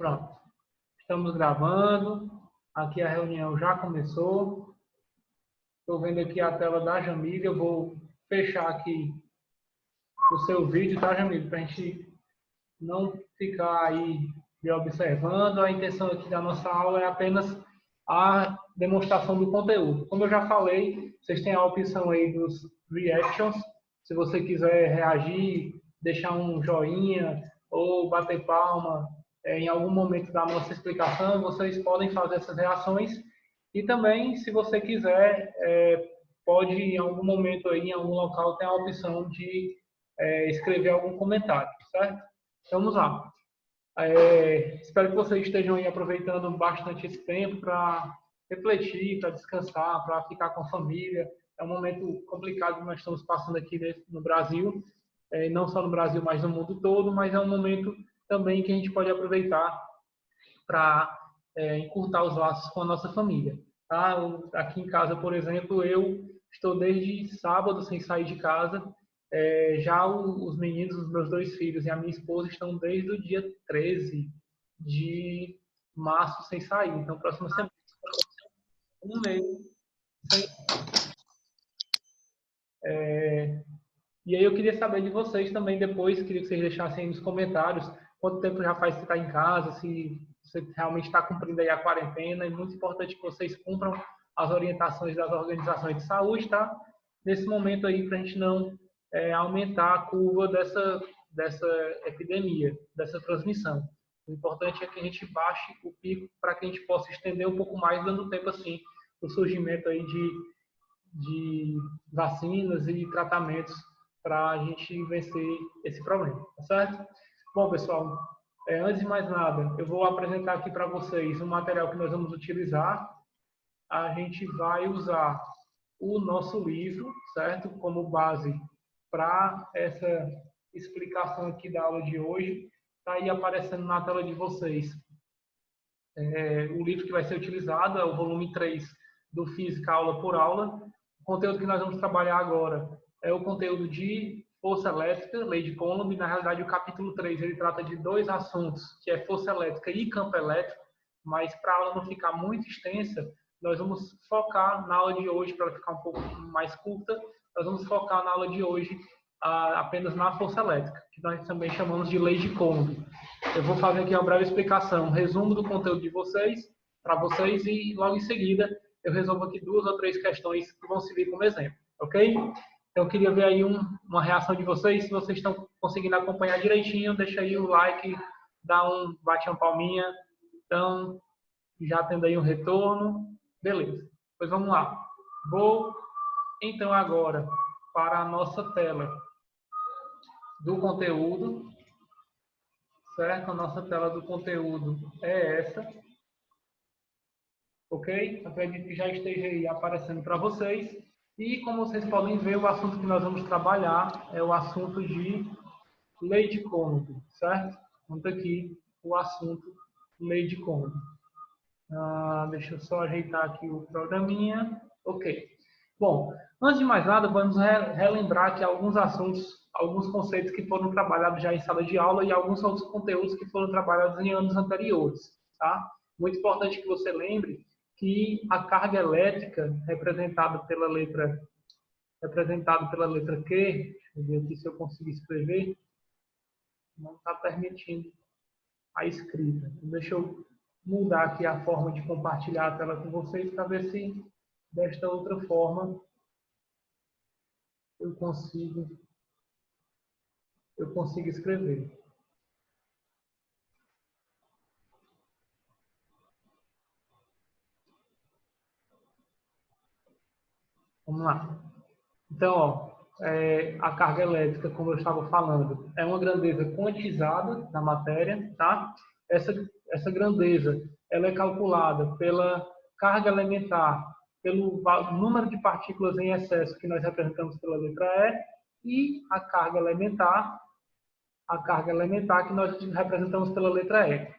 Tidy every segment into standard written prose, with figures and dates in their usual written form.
Pronto. Estamos gravando. Aqui a reunião já começou. Estou vendo aqui a tela da Jamília. Eu vou fechar aqui o seu vídeo, tá, Jamília? Para a gente não ficar aí me observando. A intenção aqui da nossa aula é apenas a demonstração do conteúdo. Como eu já falei, vocês têm a opção aí dos reactions. Se você quiser reagir, deixar um joinha ou bater palma em algum momento da nossa explicação, vocês podem fazer essas reações. E também, se você quiser, pode em algum momento aí, em algum local, ter a opção de escrever algum comentário, certo? Então, vamos lá. Espero que vocês estejam aí aproveitando bastante esse tempo para refletir, para descansar, para ficar com a família. É um momento complicado que nós estamos passando aqui no Brasil, não só no Brasil, mas no mundo todo, mas é um momento também que a gente pode aproveitar para encurtar os laços com a nossa família. Tá? Aqui em casa, por exemplo, eu estou desde sábado sem sair de casa. Já os meninos, os meus 2 filhos e a minha esposa estão desde o dia 13 de março sem sair. Então, próxima semana, um mês sem. E aí eu queria saber de vocês também depois, queria que vocês deixassem aí nos comentários quanto tempo já faz que está em casa, se você realmente está cumprindo aí a quarentena. É muito importante que vocês cumpram as orientações das organizações de saúde, tá? Nesse momento aí, para a gente não aumentar a curva dessa epidemia, dessa transmissão. O importante é que a gente baixe o pico para que a gente possa estender um pouco mais, dando tempo assim o surgimento aí de vacinas e tratamentos para a gente vencer esse problema, tá certo? Bom, pessoal, antes de mais nada, eu vou apresentar aqui para vocês o material que nós vamos utilizar. A gente vai usar o nosso livro, certo? Como base para essa explicação aqui da aula de hoje. Está aí aparecendo na tela de vocês. O livro que vai ser utilizado é o volume 3 do Física Aula por Aula. O conteúdo que nós vamos trabalhar agora é o conteúdo de força elétrica, lei de Coulomb. Na realidade, o capítulo 3 ele trata de 2 assuntos, que é força elétrica e campo elétrico, mas para a aula não ficar muito extensa, nós vamos focar na aula de hoje, para ela ficar um pouco mais curta, nós vamos focar na aula de hoje apenas na força elétrica, que nós também chamamos de lei de Coulomb. Eu vou fazer aqui uma breve explicação, um resumo do conteúdo de vocês, para vocês, e logo em seguida eu resolvo aqui 2 ou 3 questões que vão servir como exemplo, ok? Então, eu queria ver aí uma reação de vocês, se vocês estão conseguindo acompanhar direitinho, deixa aí o like, bate uma palminha, então, já tendo aí um retorno, beleza. Pois vamos lá. Vou, então, agora para a nossa tela do conteúdo, certo? A nossa tela do conteúdo é essa. Ok? Acredito que já esteja aí aparecendo para vocês. E como vocês podem ver, o assunto que nós vamos trabalhar é o assunto de lei de Coulomb, certo? Conta aqui o assunto lei de Coulomb. Deixa eu só ajeitar aqui o programinha. Ok. Bom, antes de mais nada, vamos relembrar que alguns assuntos, alguns conceitos que foram trabalhados já em sala de aula e alguns outros conteúdos que foram trabalhados em anos anteriores, tá? Muito importante que você lembre que a carga elétrica representada pela letra Q, deixa eu ver aqui se eu consigo escrever, não está permitindo a escrita. Então, deixa eu mudar aqui a forma de compartilhar a tela com vocês para ver se desta outra forma eu consigo escrever. Vamos lá. Então, ó, a carga elétrica, como eu estava falando, é uma grandeza quantizada na matéria, tá? Essa grandeza, ela é calculada pela carga elementar, pelo número de partículas em excesso que nós representamos pela letra E, e a carga elementar que nós representamos pela letra E.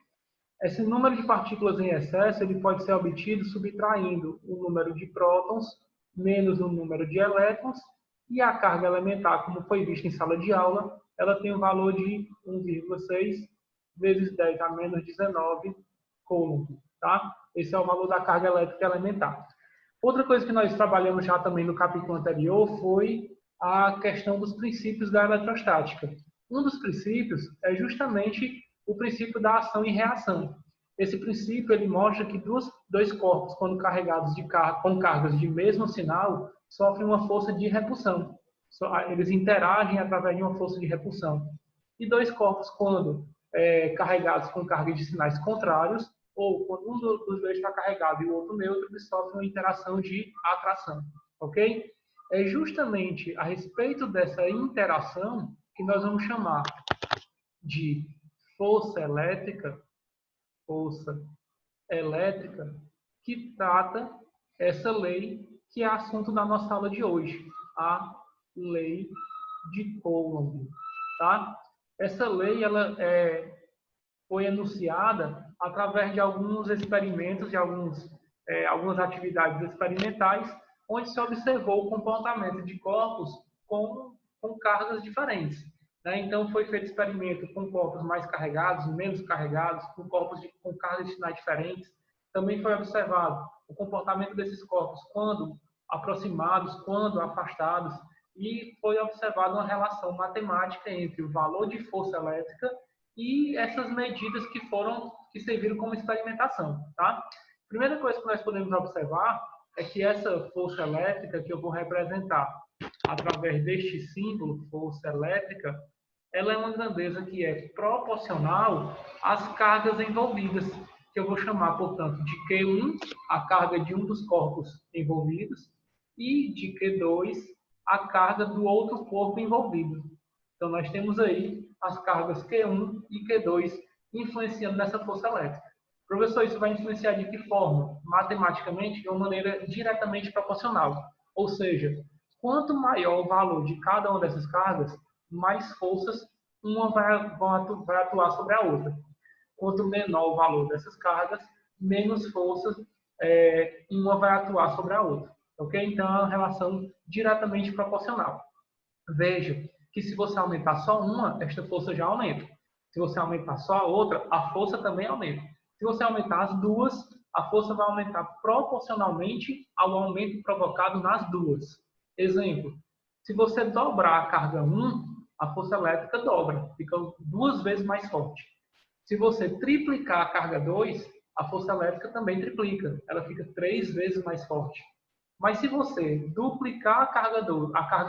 Esse número de partículas em excesso ele pode ser obtido subtraindo o número de prótons menos o número de elétrons, e a carga elementar, como foi visto em sala de aula, ela tem um valor de 1,6 vezes 10 a menos 19 coulomb, tá? Esse é o valor da carga elétrica elementar. Outra coisa que nós trabalhamos já também no capítulo anterior foi a questão dos princípios da eletrostática. Um dos princípios é justamente o princípio da ação e reação. Esse princípio ele mostra que dois corpos, quando carregados com cargas de mesmo sinal, sofrem uma força de repulsão. Eles interagem através de uma força de repulsão. E dois corpos, quando carregados com cargas de sinais contrários, ou quando um dos dois está carregado e o outro neutro, eles sofrem uma interação de atração. Ok? É justamente a respeito dessa interação que nós vamos chamar de força elétrica, que trata essa lei que é assunto da nossa aula de hoje, a lei de Coulomb, tá? Essa lei ela foi enunciada através de alguns experimentos, de algumas atividades experimentais, onde se observou o comportamento de corpos com cargas diferentes. Né? Então, foi feito experimento com corpos mais carregados, menos carregados, com corpos com cargas de sinais diferentes. Também foi observado o comportamento desses corpos quando aproximados, quando afastados, e foi observada uma relação matemática entre o valor de força elétrica e essas medidas que serviram como experimentação, tá? A primeira coisa que nós podemos observar é que essa força elétrica que eu vou representar através deste símbolo, força elétrica, ela é uma grandeza que é proporcional às cargas envolvidas, que eu vou chamar, portanto, de Q1, a carga de um dos corpos envolvidos, e de Q2, a carga do outro corpo envolvido. Então, nós temos aí as cargas Q1 e Q2 influenciando nessa força elétrica. Professor, isso vai influenciar de que forma? Matematicamente, de uma maneira diretamente proporcional. Ou seja, quanto maior o valor de cada uma dessas cargas, mais forças uma vai atuar sobre a outra. Quanto menor o valor dessas cargas, menos forças uma vai atuar sobre a outra. Ok? Então, é uma relação diretamente proporcional. Veja que se você aumentar só uma, esta força já aumenta. Se você aumentar só a outra, a força também aumenta. Se você aumentar as duas, a força vai aumentar proporcionalmente ao aumento provocado nas duas. Exemplo, se você dobrar a carga 1, a força elétrica dobra, fica 2 vezes mais forte. Se você triplicar a carga 2, a força elétrica também triplica, ela fica 3 vezes mais forte. Mas se você duplicar a carga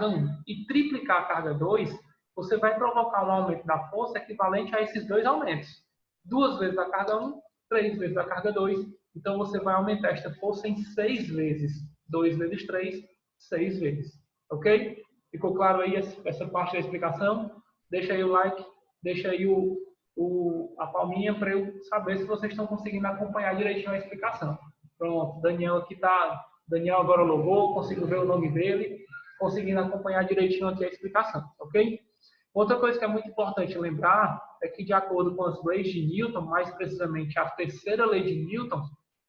1 e triplicar a carga 2, você vai provocar um aumento da força equivalente a esses dois aumentos. 2 vezes a carga 1, 3 vezes a carga 2. Então, você vai aumentar esta força em 6 vezes. 2 vezes 3, 6 vezes. Ok? Ficou claro aí essa parte da explicação? Deixa aí o like, deixa aí a palminha para eu saber se vocês estão conseguindo acompanhar direitinho a explicação. Pronto, Daniel aqui está... Daniel agora logou, consigo ver o nome dele, conseguindo acompanhar direitinho aqui a explicação, ok? Outra coisa que é muito importante lembrar é que, de acordo com as leis de Newton, mais precisamente a terceira lei de Newton,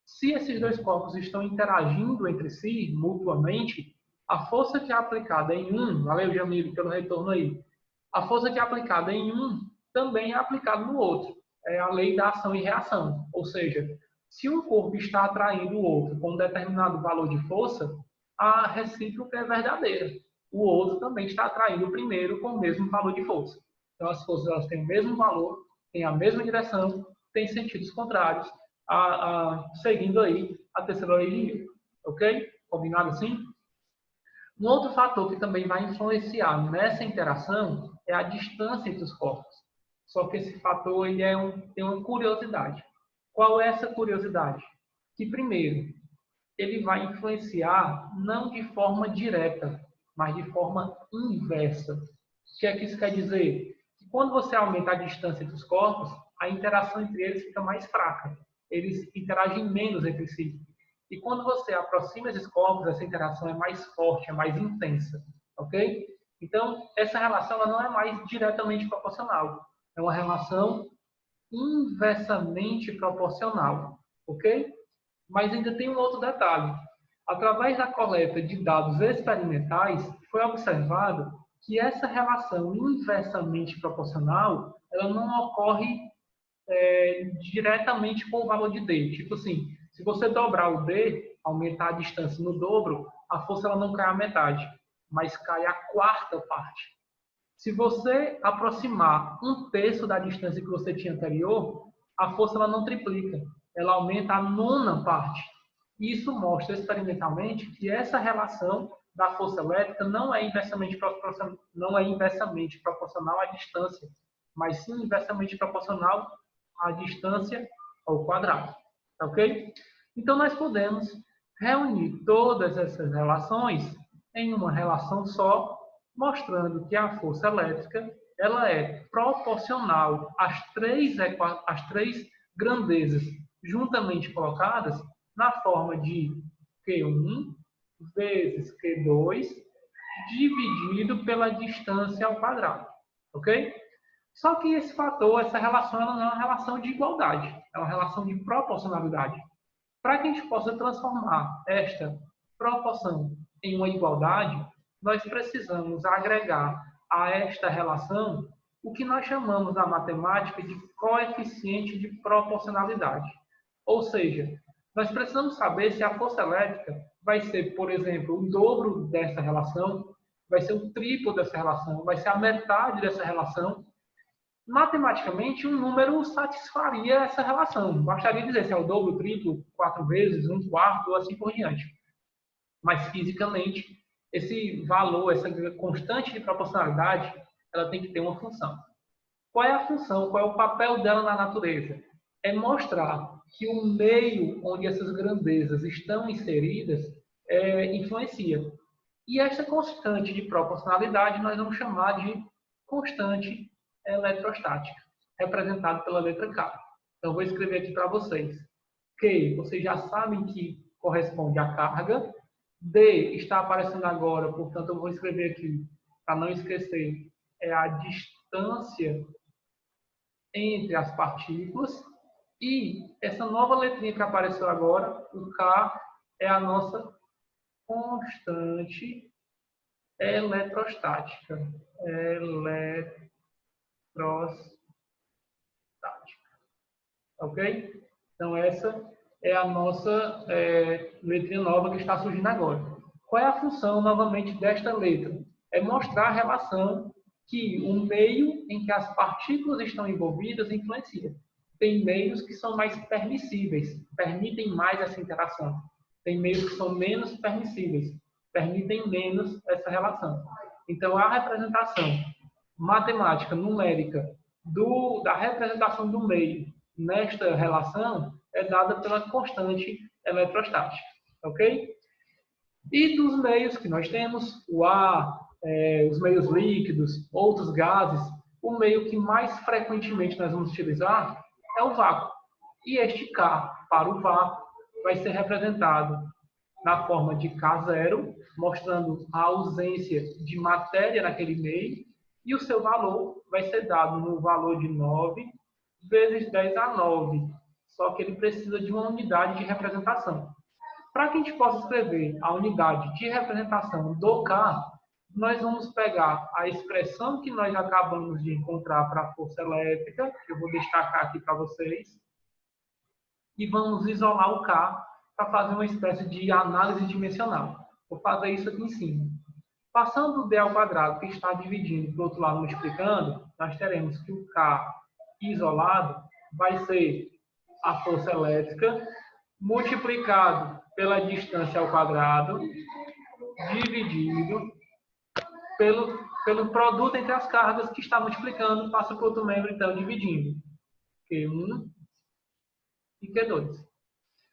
se esses dois corpos estão interagindo entre si, mutuamente, a força que é aplicada em um, valeu, Jamil, pelo retorno aí, a força que é aplicada em um também é aplicada no outro. É a lei da ação e reação, ou seja, se um corpo está atraindo o outro com um determinado valor de força, a recíproca é verdadeira. O outro também está atraindo o primeiro com o mesmo valor de força. Então, as forças elas têm o mesmo valor, têm a mesma direção, têm sentidos contrários, seguindo aí a terceira lei de Newton. Ok? Combinado assim? Um outro fator que também vai influenciar nessa interação é a distância entre os corpos. Só que esse fator ele tem uma curiosidade. Qual é essa curiosidade? Que, primeiro, ele vai influenciar não de forma direta, mas de forma inversa. O que é que isso quer dizer? Que quando você aumenta a distância entre os corpos, a interação entre eles fica mais fraca. Eles interagem menos entre si. E quando você aproxima esses corpos, essa interação é mais forte, é mais intensa. Ok? Então, essa relação ela não é mais diretamente proporcional. É uma relação inversamente proporcional, ok? Mas ainda tem um outro detalhe. Através da coleta de dados experimentais, foi observado que essa relação inversamente proporcional ela não ocorre diretamente com o valor de D. Tipo assim, se você dobrar o D, aumentar a distância no dobro, a força ela não cai à metade, mas cai à quarta parte. Se você aproximar um terço da distância que você tinha anterior, a força ela não triplica, ela aumenta a nona parte. Isso mostra experimentalmente que essa relação da força elétrica não é inversamente proporcional à distância, mas sim inversamente proporcional à distância ao quadrado. Ok? Então, nós podemos reunir todas essas relações em uma relação só, mostrando que a força elétrica ela é proporcional às três grandezas juntamente colocadas na forma de Q1 vezes Q2 dividido pela distância ao quadrado. Ok? Só que esse fator, essa relação, ela não é uma relação de igualdade, é uma relação de proporcionalidade. Para que a gente possa transformar esta proporção em uma igualdade, nós precisamos agregar a esta relação o que nós chamamos na matemática de coeficiente de proporcionalidade. Ou seja, nós precisamos saber se a força elétrica vai ser, por exemplo, o dobro dessa relação, vai ser o triplo dessa relação, vai ser a metade dessa relação. Matematicamente, um número satisfaria essa relação. Bastaria dizer se é o dobro, o triplo, 4 vezes, 1/4, ou assim por diante. Mas, fisicamente, esse valor, essa constante de proporcionalidade, ela tem que ter uma função. Qual é a função? Qual é o papel dela na natureza? É mostrar que o meio onde essas grandezas estão inseridas influencia. E essa constante de proporcionalidade nós vamos chamar de constante eletrostática, representado pela letra K. Então, vou escrever aqui para vocês. Q, vocês já sabem que corresponde à carga. D está aparecendo agora, portanto, eu vou escrever aqui, para não esquecer, é a distância entre as partículas. E essa nova letrinha que apareceu agora, o K, é a nossa constante eletrostática. Ok? Então, essa é a nossa letrinha nova que está surgindo agora. Qual é a função, novamente, desta letra? É mostrar a relação que o meio em que as partículas estão envolvidas influencia. Tem meios que são mais permissíveis, permitem mais essa interação. Tem meios que são menos permissíveis, permitem menos essa relação. Então, a representação matemática, numérica, da representação do meio nesta relação é dada pela constante eletrostática. Ok? E dos meios que nós temos, o ar, os meios líquidos, outros gases, o meio que mais frequentemente nós vamos utilizar é o vácuo. E este K para o vácuo vai ser representado na forma de K0, mostrando a ausência de matéria naquele meio, e o seu valor vai ser dado no valor de 9 vezes 10 a 9, só que ele precisa de uma unidade de representação. Para que a gente possa escrever a unidade de representação do K, nós vamos pegar a expressão que nós acabamos de encontrar para a força elétrica, que eu vou destacar aqui para vocês, e vamos isolar o K para fazer uma espécie de análise dimensional. Vou fazer isso aqui em cima. Passando o D ao quadrado, que está dividindo para o outro lado multiplicando, nós teremos que o K isolado vai ser a força elétrica multiplicado pela distância ao quadrado, dividido pelo produto entre as cargas que está multiplicando, passa para o outro membro, então, dividindo. Q1 e Q2.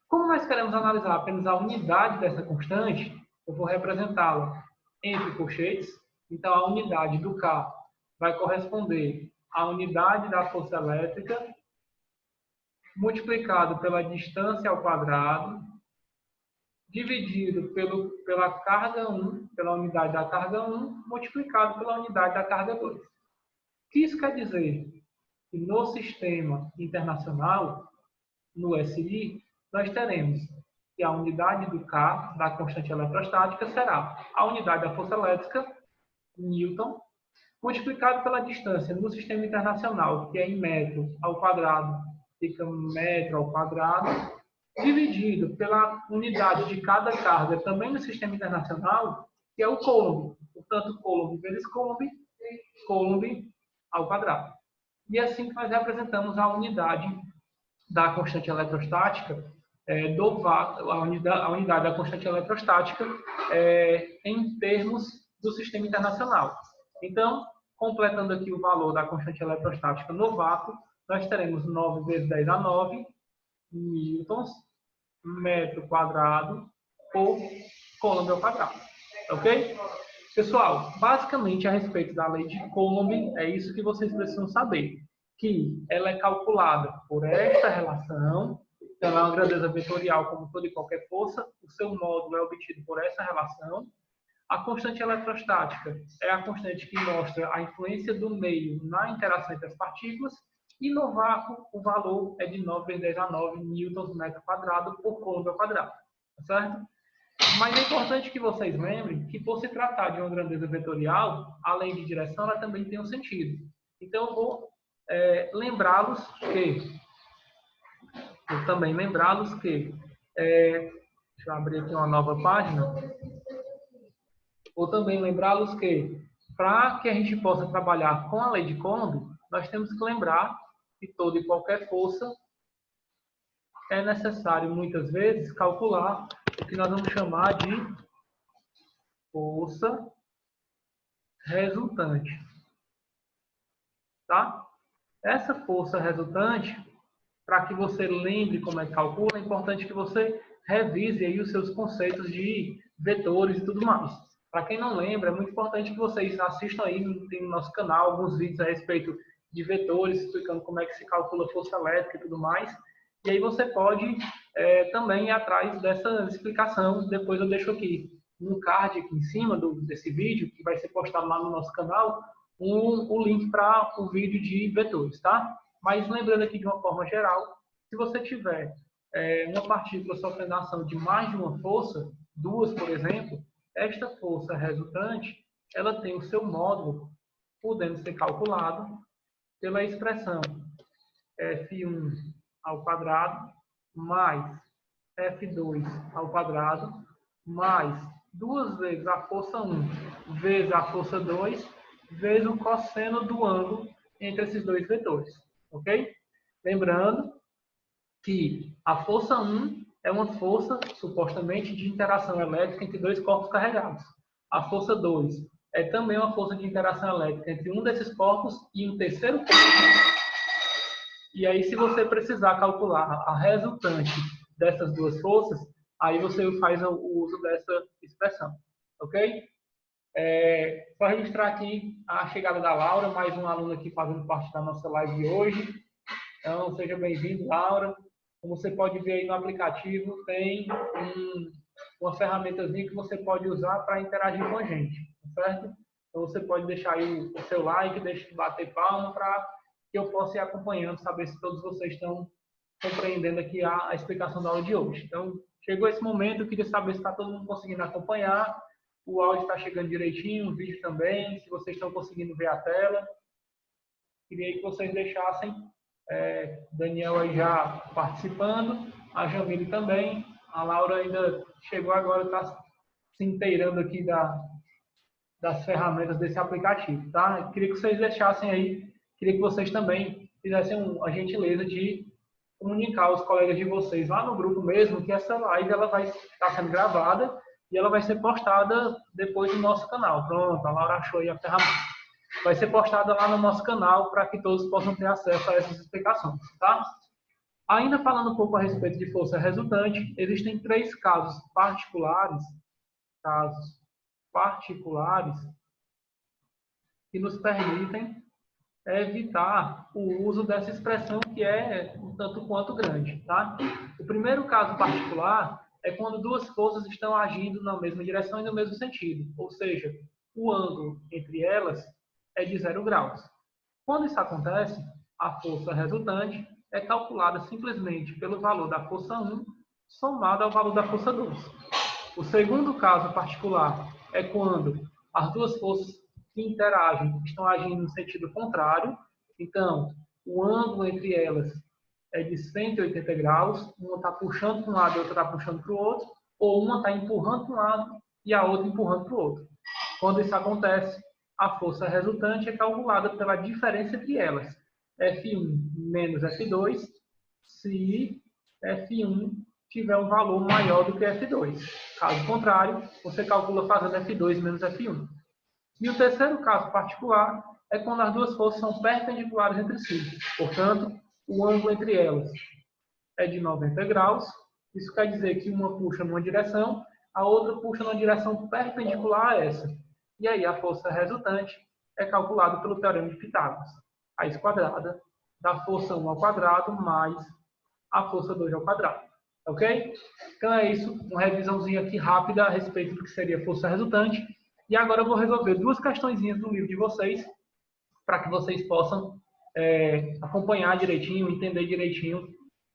Como nós queremos analisar apenas a unidade dessa constante, eu vou representá-la entre colchetes. Então, a unidade do K vai corresponder à unidade da força elétrica multiplicado pela distância ao quadrado, dividido pela carga 1, pela unidade da carga 1, multiplicado pela unidade da carga 2. O que isso quer dizer? Que no sistema internacional, no SI, nós teremos que a unidade do K, da constante eletrostática, será a unidade da força elétrica, Newton, multiplicado pela distância no sistema internacional, que é em metro ao quadrado, fica metro ao quadrado, dividido pela unidade de cada carga também no sistema internacional, que é o Coulomb. Portanto, Coulomb vezes Coulomb, Coulomb ao quadrado. E assim que nós representamos a unidade da constante eletrostática, a unidade da constante eletrostática em termos do sistema internacional. Então, completando aqui o valor da constante eletrostática no vácuo, nós teremos 9 vezes 10 a 9 newtons metro quadrado por Coulomb ao quadrado. Ok? Pessoal, basicamente a respeito da lei de Coulomb, é isso que vocês precisam saber. Que ela é calculada por esta relação, ela é uma grandeza vetorial como toda e qualquer força, o seu módulo é obtido por essa relação. A constante eletrostática é a constante que mostra a influência do meio na interação entre as partículas, e no vácuo o valor é de 9 vezes 10 a 9 newtons metro quadrado por Coulomb ao quadrado, certo? Mas é importante que vocês lembrem que, por se tratar de uma grandeza vetorial, além de direção, ela também tem um sentido. Então, eu vou lembrá-los que... deixa eu abrir aqui uma nova página. Vou também lembrá-los que, para que a gente possa trabalhar com a lei de Coulomb, nós temos que lembrar que toda e qualquer força é necessário, muitas vezes, calcular o que nós vamos chamar de força resultante. Tá? Essa força resultante, para que você lembre como é que calcula, é importante que você revise aí os seus conceitos de vetores e tudo mais. Para quem não lembra, é muito importante que vocês assistam aí no nosso canal alguns vídeos a respeito de vetores, explicando como é que se calcula força elétrica e tudo mais. E aí você pode também ir atrás dessa explicação. Depois eu deixo aqui um card aqui em cima desse vídeo, que vai ser postado lá no nosso canal, o link para o vídeo de vetores, tá? Mas lembrando aqui de uma forma geral, se você tiver uma partícula sofrendo ação de mais de uma força, duas, por exemplo, esta força resultante, ela tem o seu módulo, podendo ser calculado pela expressão F1 ao quadrado mais F2 ao quadrado mais 2 vezes a força 1 vezes a força 2 vezes o cosseno do ângulo entre esses dois vetores. Ok? Lembrando que a força 1 é uma força, supostamente, de interação elétrica entre dois corpos carregados. A força 2 é também uma força de interação elétrica entre um desses corpos e um terceiro corpo. E aí, se você precisar calcular a resultante dessas duas forças, aí você faz o uso dessa expressão. Ok? Só registrar aqui a chegada da Laura, mais um aluno aqui fazendo parte da nossa live de hoje. Então, seja bem-vindo, Laura. Como você pode ver aí no aplicativo, tem uma ferramentazinha que você pode usar para interagir com a gente, certo? Então, você pode deixar aí o seu like, deixa de bater palma para que eu possa ir acompanhando, saber se todos vocês estão compreendendo aqui a explicação da aula de hoje. Então, chegou esse momento, eu queria saber se está todo mundo conseguindo acompanhar, o áudio está chegando direitinho, o vídeo também, se vocês estão conseguindo ver a tela. Queria que vocês deixassem Daniel aí já participando, a Jamile também, a Laura ainda chegou agora, está se inteirando aqui das ferramentas desse aplicativo, tá? Eu queria que vocês deixassem aí, queria que vocês também fizessem a gentileza de comunicar aos colegas de vocês lá no grupo mesmo, que essa live ela vai estar sendo gravada e ela vai ser postada depois no nosso canal. Pronto, a Laura achou aí a ferramenta. Vai ser postada lá no nosso canal para que todos possam ter acesso a essas explicações, tá? Ainda falando um pouco a respeito de força resultante, existem 3 casos particulares que nos permitem evitar o uso dessa expressão que é um tanto quanto grande, tá? O primeiro caso particular é quando duas forças estão agindo na mesma direção e no mesmo sentido, ou seja, o ângulo entre elas é de 0 graus. Quando isso acontece, a força resultante é calculada simplesmente pelo valor da força 1 somado ao valor da força 2. O segundo caso particular é quando as duas forças que interagem estão agindo no sentido contrário. Então, o ângulo entre elas é de 180 graus, uma está puxando para um lado e a outra está puxando para o outro, ou uma está empurrando para um lado e a outra empurrando para o outro. Quando isso acontece, a força resultante é calculada pela diferença entre elas, F1 menos F2, se F1 tiver um valor maior do que F2. Caso contrário, você calcula fazendo F2 menos F1. E o terceiro caso particular é quando as duas forças são perpendiculares entre si. Portanto, o ângulo entre elas é de 90 graus. Isso quer dizer que uma puxa numa direção, a outra puxa numa direção perpendicular a essa. E aí a força resultante é calculada pelo teorema de Pitágoras. Raiz quadrada da força 1 ao quadrado mais a força 2 ao quadrado. Ok? Então é isso, uma revisãozinha aqui rápida a respeito do que seria força resultante. E agora eu vou resolver duas questõezinhas do livro de vocês, para que vocês possam acompanhar direitinho, entender direitinho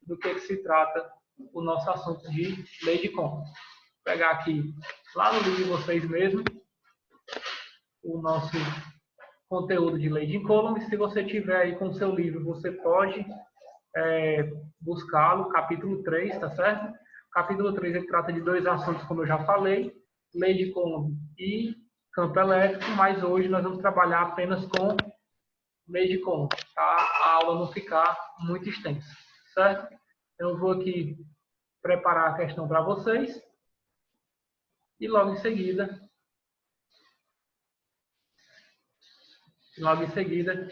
do que se trata o nosso assunto de lei de Coulomb. Vou pegar aqui, lá no livro de vocês mesmo, o nosso conteúdo de lei de Coulomb. Se você tiver aí com o seu livro, você pode buscá-lo, capítulo 3, tá certo? Capítulo 3 ele trata de dois assuntos, como eu já falei, lei de Coulomb e campo elétrico, mas hoje nós vamos trabalhar apenas com lei de Coulomb, tá? A aula não ficar muito extensa, certo? Eu vou aqui preparar a questão para vocês e logo em seguida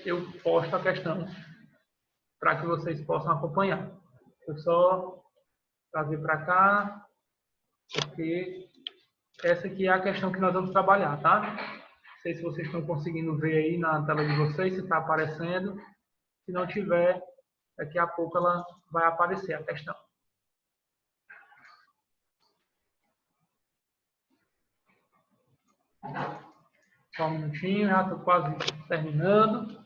eu posto a questão para que vocês possam acompanhar. Eu só trazer para cá, porque essa aqui é a questão que nós vamos trabalhar, tá? Não sei se vocês estão conseguindo ver aí na tela de vocês, se está aparecendo. Se não tiver, daqui a pouco ela vai aparecer a questão. Só um minutinho, já estou quase terminando.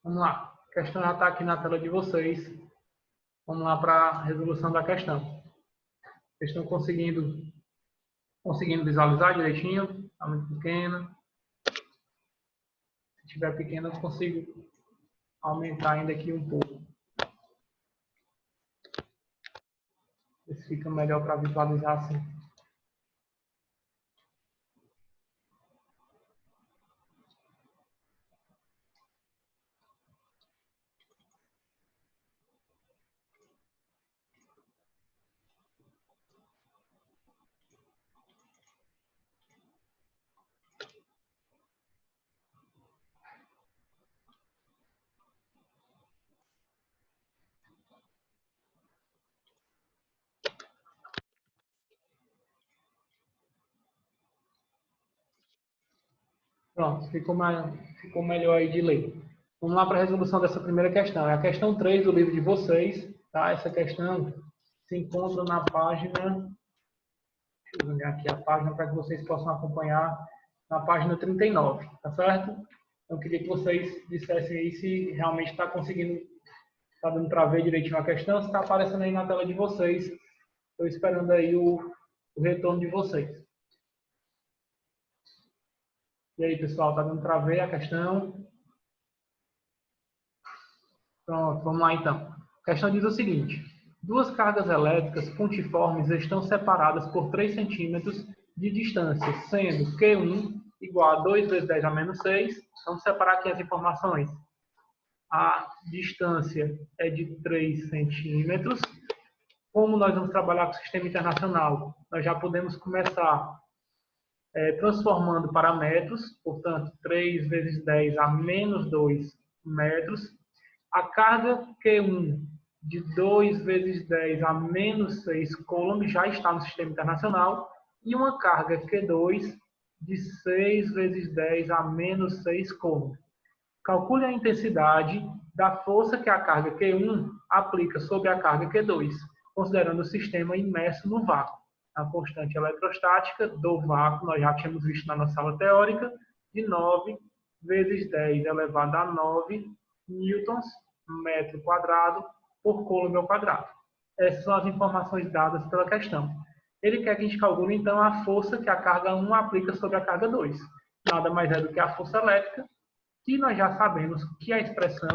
Vamos lá. A questão já está aqui na tela de vocês. Vamos lá para a resolução da questão. Vocês estão conseguindo visualizar direitinho? Está muito pequena. Se estiver pequena, eu consigo aumentar ainda aqui um pouco. Ver se fica melhor para visualizar assim. Pronto, ficou melhor aí de ler. Vamos lá para a resolução dessa primeira questão. É a questão 3 do livro de vocês. Tá? Essa questão se encontra na página... Deixa eu olhar aqui a página para que vocês possam acompanhar na página 39, tá certo? Eu queria que vocês dissessem aí se realmente está conseguindo, está dando para ver direitinho a questão, se está aparecendo aí na tela de vocês. Estou esperando aí o retorno de vocês. E aí, pessoal, está dando para ver a questão? Pronto, vamos lá então. A questão diz o seguinte: duas cargas elétricas pontiformes estão separadas por 3 centímetros de distância, sendo Q1 igual a 2 vezes 10 a menos 6. Vamos separar aqui as informações. A distância é de 3 centímetros. Como nós vamos trabalhar com o sistema internacional, nós já podemos começar transformando para metros, portanto, 3 vezes 10 a menos 2 metros. A carga Q1 de 2 vezes 10 a menos 6 coulomb já está no sistema internacional e uma carga Q2 de 6 vezes 10 a menos 6 coulomb. Calcule a intensidade da força que a carga Q1 aplica sobre a carga Q2, considerando o sistema imerso no vácuo. A constante eletrostática do vácuo, nós já tínhamos visto na nossa aula teórica, de 9 vezes 10 elevado a 9 newtons metro quadrado por coulomb ao quadrado. Essas são as informações dadas pela questão. Ele quer que a gente calcule, então, a força que a carga 1 aplica sobre a carga 2. Nada mais é do que a força elétrica, que nós já sabemos que a expressão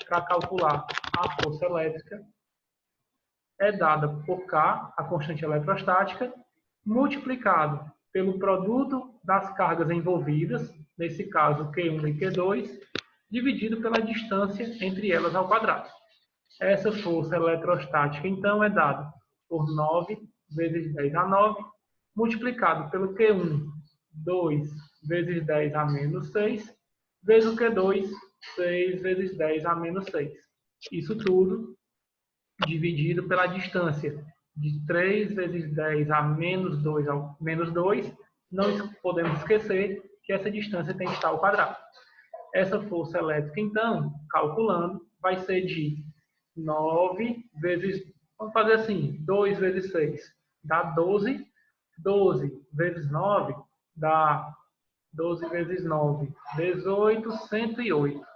para calcular a força elétrica é dada por K, a constante eletrostática, multiplicado pelo produto das cargas envolvidas, nesse caso Q1 e Q2, dividido pela distância entre elas ao quadrado. Essa força eletrostática, então, é dada por 9 vezes 10 a 9, multiplicado pelo Q1, 2 vezes 10 a menos 6, vezes o Q2, 6 vezes 10 a menos 6. Isso tudo dividido pela distância de 3 vezes 10 a menos 2 ao menos 2. Não podemos esquecer que essa distância tem que estar ao quadrado. Essa força elétrica, então, calculando, vai ser de 9 vezes, vamos fazer assim, 2 vezes 6 dá 12, 12 vezes 9 dá 12 vezes 9, 18, 108.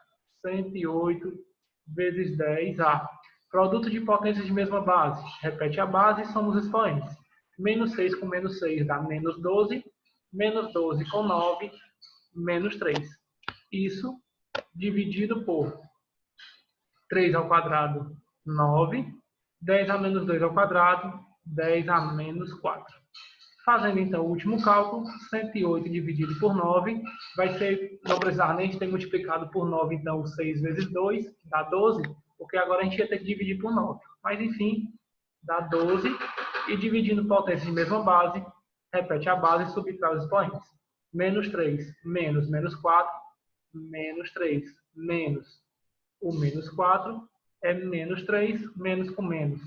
108 vezes 10, A. Produto de potências de mesma base. Repete a base e soma os expoentes. Menos 6 com menos 6 dá menos 12. Menos 12 com 9, menos 3. Isso dividido por 3 ao quadrado, 9. 10 a menos 2 ao quadrado, 10 a menos 4. Fazendo, então, o último cálculo, 108 dividido por 9, vai ser, não precisar nem ter multiplicado por 9, então, 6 vezes 2, dá 12, porque agora a gente ia ter que dividir por 9. Mas, enfim, dá 12, e dividindo potência de mesma base, repete a base e subtrai os expoentes. Menos 3, menos 4, menos 3, menos o menos 4, é menos 3, menos com menos,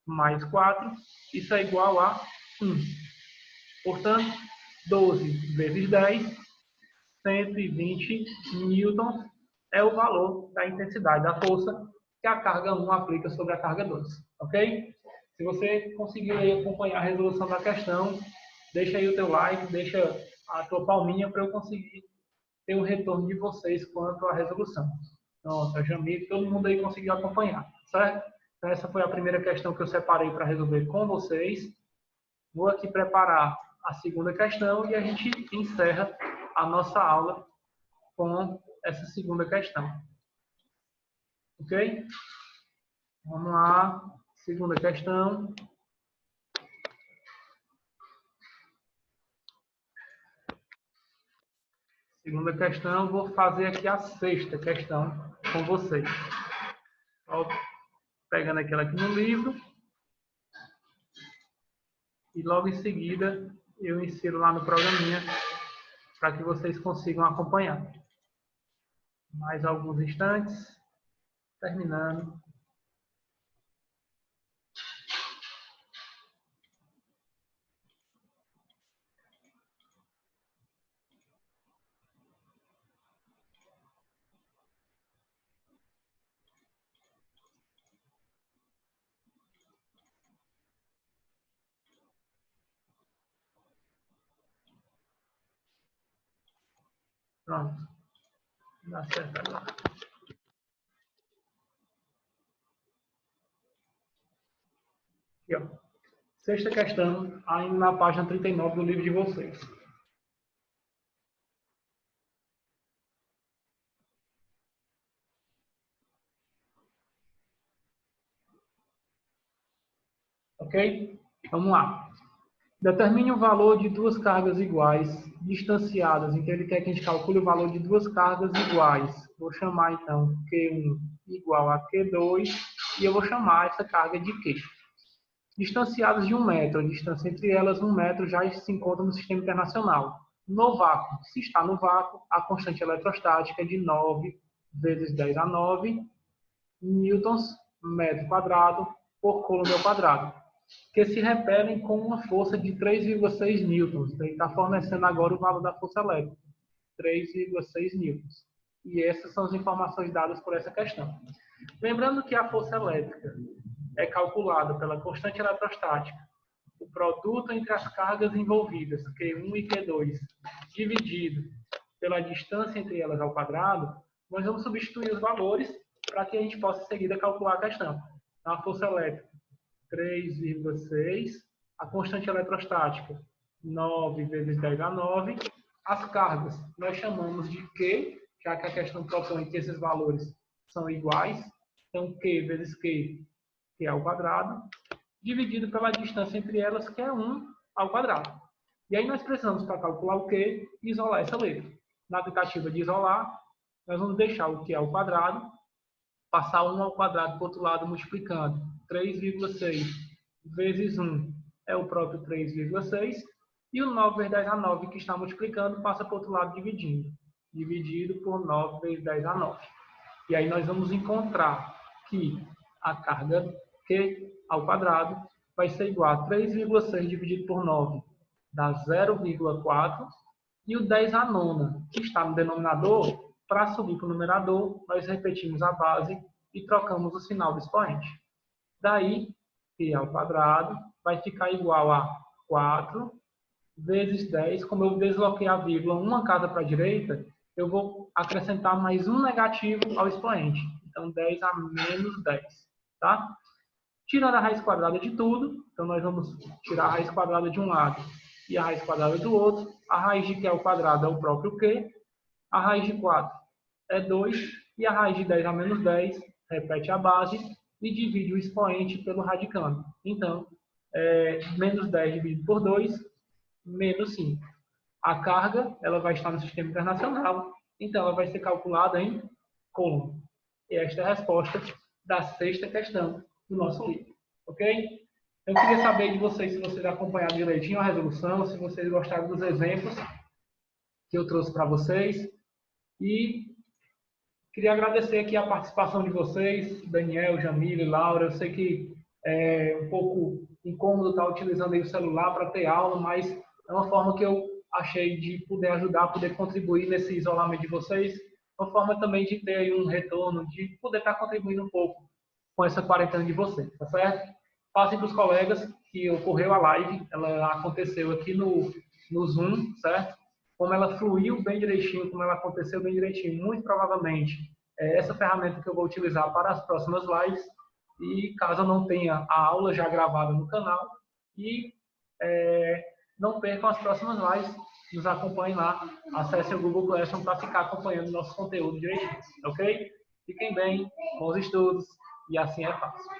mais 4, isso é igual a 1. Portanto, 12 vezes 10, 120 newtons é o valor da intensidade da força que a carga 1 aplica sobre a carga 2. Ok? Se você conseguiu aí acompanhar a resolução da questão, deixa aí o teu like, deixa a tua palminha para eu conseguir ter um retorno de vocês quanto à resolução. Pronto, a Jamil, todo mundo aí conseguiu acompanhar, certo? Então, essa foi a primeira questão que eu separei para resolver com vocês. Vou aqui preparar a segunda questão e a gente encerra a nossa aula com essa segunda questão. Ok? Vamos lá. Segunda questão. Segunda questão, vou fazer aqui a sexta questão com vocês. Ó, pegando aquela aqui no livro. E logo em seguida eu insiro lá no programinha para que vocês consigam acompanhar. Mais alguns instantes, terminando. Pronto. Dá certo agora. Aqui, ó. Sexta questão, ainda na página 39 do livro de vocês. Ok? Vamos lá. Determine o valor de duas cargas iguais, distanciadas. Então, ele quer que a gente calcule o valor de duas cargas iguais. Vou chamar, então, Q1 igual a Q2, e eu vou chamar essa carga de Q. Distanciadas de 1 metro. A distância entre elas, 1 metro, já se encontra no sistema internacional. No vácuo. Se está no vácuo, a constante eletrostática é de 9 vezes 10 a 9 newtons metro quadrado por coulomb ao quadrado, que se repelem com uma força de 3,6 newtons. Ele está fornecendo agora o valor da força elétrica, 3,6 newtons. E essas são as informações dadas por essa questão. Lembrando que a força elétrica é calculada pela constante eletrostática, o produto entre as cargas envolvidas, Q1 e Q2, dividido pela distância entre elas ao quadrado, nós vamos substituir os valores para que a gente possa em seguida calcular a questão. Então, a força elétrica, 3,6, a constante eletrostática, 9 vezes 10 a 9, as cargas nós chamamos de Q, já que a questão propõe que esses valores são iguais, então Q vezes Q, que é ao quadrado, dividido pela distância entre elas, que é 1 ao quadrado. E aí nós precisamos, para calcular o Q, isolar essa letra. Na tentativa de isolar, nós vamos deixar o Q ao quadrado, passar 1 ao quadrado para o outro lado multiplicando. 3,6 vezes 1 é o próprio 3,6. E o 9 vezes 10 a 9 que está multiplicando passa para o outro lado dividindo. Dividido por 9 vezes 10 a 9. E aí nós vamos encontrar que a carga Q ao quadrado vai ser igual a 3,6 dividido por 9, dá 0,4. E o 10 a nona, que está no denominador, para subir para o numerador, nós repetimos a base e trocamos o sinal do expoente. Daí, Q ao quadrado vai ficar igual a 4 vezes 10. Como eu desloquei a vírgula uma casa para a direita, eu vou acrescentar mais um negativo ao expoente. Então, 10 a menos 10. Tá? Tirando a raiz quadrada de tudo, então nós vamos tirar a raiz quadrada de um lado e a raiz quadrada do outro. A raiz de Q ao quadrado é o próprio Q. A raiz de 4 é 2. E a raiz de 10 a menos 10 repete a base e divide o expoente pelo radicando. Então, menos 10 dividido por 2, menos 5. A carga ela vai estar no sistema internacional, então ela vai ser calculada em coulomb. E esta é a resposta da sexta questão do nosso livro. Ok? Eu queria saber de vocês se vocês acompanharam direitinho a resolução, se vocês gostaram dos exemplos que eu trouxe para vocês. E queria agradecer aqui a participação de vocês, Daniel, Jamile, Laura. Eu sei que é um pouco incômodo estar utilizando aí o celular para ter aula, mas é uma forma que eu achei de poder ajudar, poder contribuir nesse isolamento de vocês. Uma forma também de ter aí um retorno, de poder estar contribuindo um pouco com essa quarentena de vocês, tá certo? Passem para os colegas que ocorreu a live, ela aconteceu aqui no Zoom, certo? Como ela fluiu bem direitinho, como ela aconteceu bem direitinho, muito provavelmente é essa ferramenta que eu vou utilizar para as próximas lives. E caso eu não tenha a aula já gravada no canal, e não percam as próximas lives, nos acompanhem lá, acessem o Google Classroom para ficar acompanhando o nosso conteúdo direitinho, ok? Fiquem bem, bons estudos, e assim é fácil.